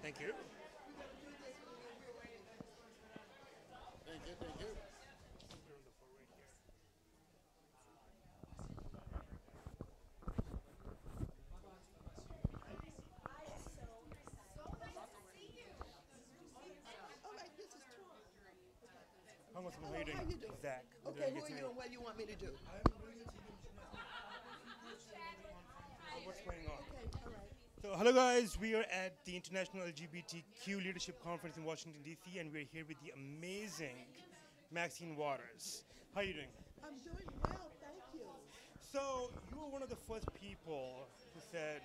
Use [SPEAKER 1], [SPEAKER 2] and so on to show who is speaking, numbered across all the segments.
[SPEAKER 1] Thank you.
[SPEAKER 2] Thank you, thank you. All right, this is Trump.
[SPEAKER 1] Congressman, how
[SPEAKER 2] Hello,
[SPEAKER 1] you doing?
[SPEAKER 2] how you doing?
[SPEAKER 1] Zach.
[SPEAKER 2] Okay, who are you and what do you want me to do?
[SPEAKER 1] What's going on?
[SPEAKER 2] Okay, all right.
[SPEAKER 1] So, hello guys, we are at the International LGBTQ Leadership Conference in Washington, D.C., and we're here with the amazing Maxine Waters. How are you doing?
[SPEAKER 2] I'm doing well, thank you.
[SPEAKER 1] So, you were one of the first people who said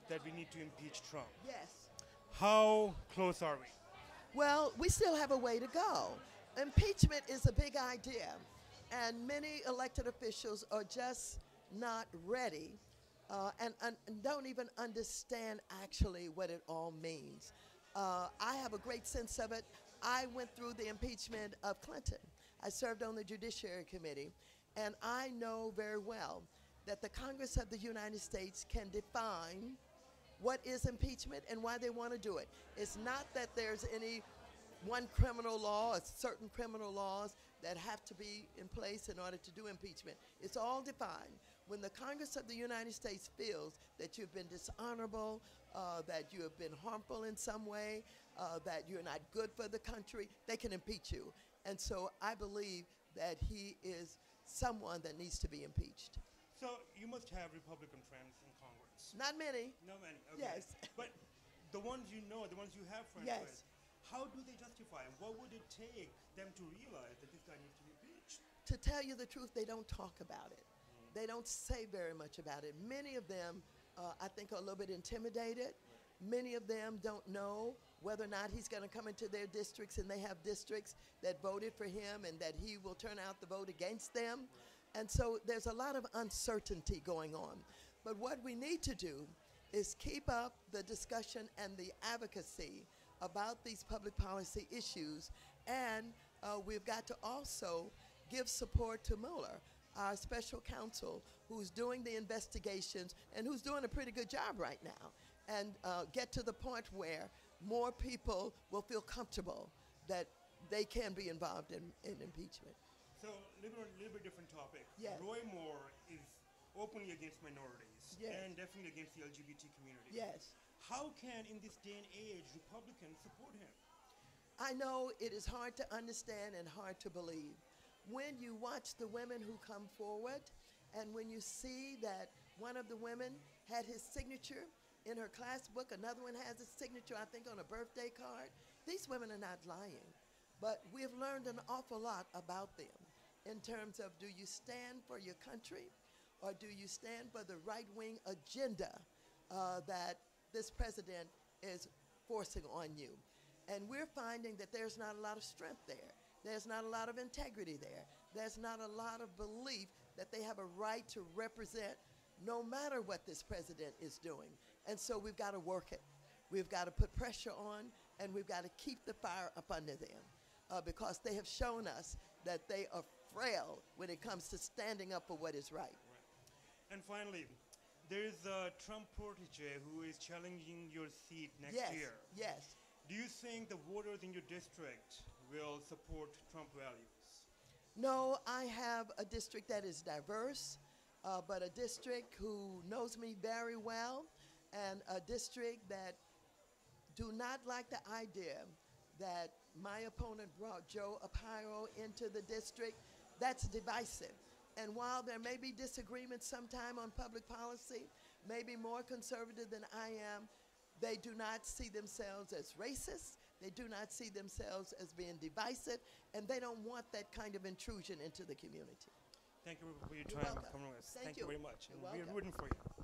[SPEAKER 1] that we need to impeach Trump.
[SPEAKER 2] Yes.
[SPEAKER 1] How close are we?
[SPEAKER 2] Well, we still have a way to go. Impeachment is a big idea, and many elected officials are just not ready and don't even understand actually what it all means. I have a great sense of it. I went through the impeachment of Clinton. I served on the Judiciary Committee, and I know very well that the Congress of the United States can define what is impeachment and why they want to do it. It's not that there's any one criminal law or certain criminal laws that have to be in place in order to do impeachment. It's all defined. When the Congress of the United States feels that you've been dishonorable, that you have been harmful in some way, that you're not good for the country, they can impeach you. And so I believe that he is someone that needs to be impeached.
[SPEAKER 1] So, you must have Republican friends in Congress.
[SPEAKER 2] Not many.
[SPEAKER 1] No many. Okay.
[SPEAKER 2] Yes.
[SPEAKER 1] But the ones you know, the ones you have friends
[SPEAKER 2] Yes.
[SPEAKER 1] with, how do they justify it? What would it take them to realize that this guy needs to be impeached?
[SPEAKER 2] To tell you the truth, they don't talk about it. They don't say very much about it. Many of them, I think, are a little bit intimidated. Many of them don't know whether or not he's going to come into their districts, and they have districts that voted for him and that he will turn out the vote against them. And so there's a lot of uncertainty going on. But what we need to do is keep up the discussion and the advocacy about these public policy issues, and we've got to also give support to Mueller, our special counsel, who's doing the investigations and who's doing a pretty good job right now, and get to the point where more people will feel comfortable that they can be involved in impeachment.
[SPEAKER 1] So, little bit different topic.
[SPEAKER 2] Yes.
[SPEAKER 1] Roy Moore is openly against minorities
[SPEAKER 2] Yes.
[SPEAKER 1] and definitely against the LGBT community.
[SPEAKER 2] Yes.
[SPEAKER 1] How can, in this day and age, Republicans support him?
[SPEAKER 2] I know it is hard to understand and hard to believe. When you watch the women who come forward, and when you see that one of the women had his signature in her class book, another one has his signature, I think, on a birthday card, these women are not lying. But we have learned an awful lot about them in terms of, do you stand for your country, or do you stand for the right-wing agenda that this president is forcing on you? And we're finding that there's not a lot of strength there. There's not a lot of integrity there. There's not a lot of belief that they have a right to represent no matter what this president is doing. And so we've got to work it. We've got to put pressure on, and we've got to keep the fire up under them because they have shown us that they are frail when it comes to standing up for what is right.
[SPEAKER 1] And finally, there's a Trump protege who is challenging your seat next
[SPEAKER 2] Yes,
[SPEAKER 1] year.
[SPEAKER 2] yes.
[SPEAKER 1] Do you think the voters in your district will support Trump values?
[SPEAKER 2] No, I have a district that is diverse, but a district who knows me very well, and a district that do not like the idea that my opponent brought Joe Arpaio into the district. That's divisive. And while there may be disagreements sometime on public policy, maybe more conservative than I am, they do not see themselves as racist. They do not see themselves as being divisive, and they don't want that kind of intrusion into the community.
[SPEAKER 1] Thank you for your
[SPEAKER 2] You're
[SPEAKER 1] time,
[SPEAKER 2] welcome.
[SPEAKER 1] Congress.
[SPEAKER 2] Thank
[SPEAKER 1] you
[SPEAKER 2] you.
[SPEAKER 1] very much.
[SPEAKER 2] You're
[SPEAKER 1] And we're
[SPEAKER 2] welcome.
[SPEAKER 1] rooting for you.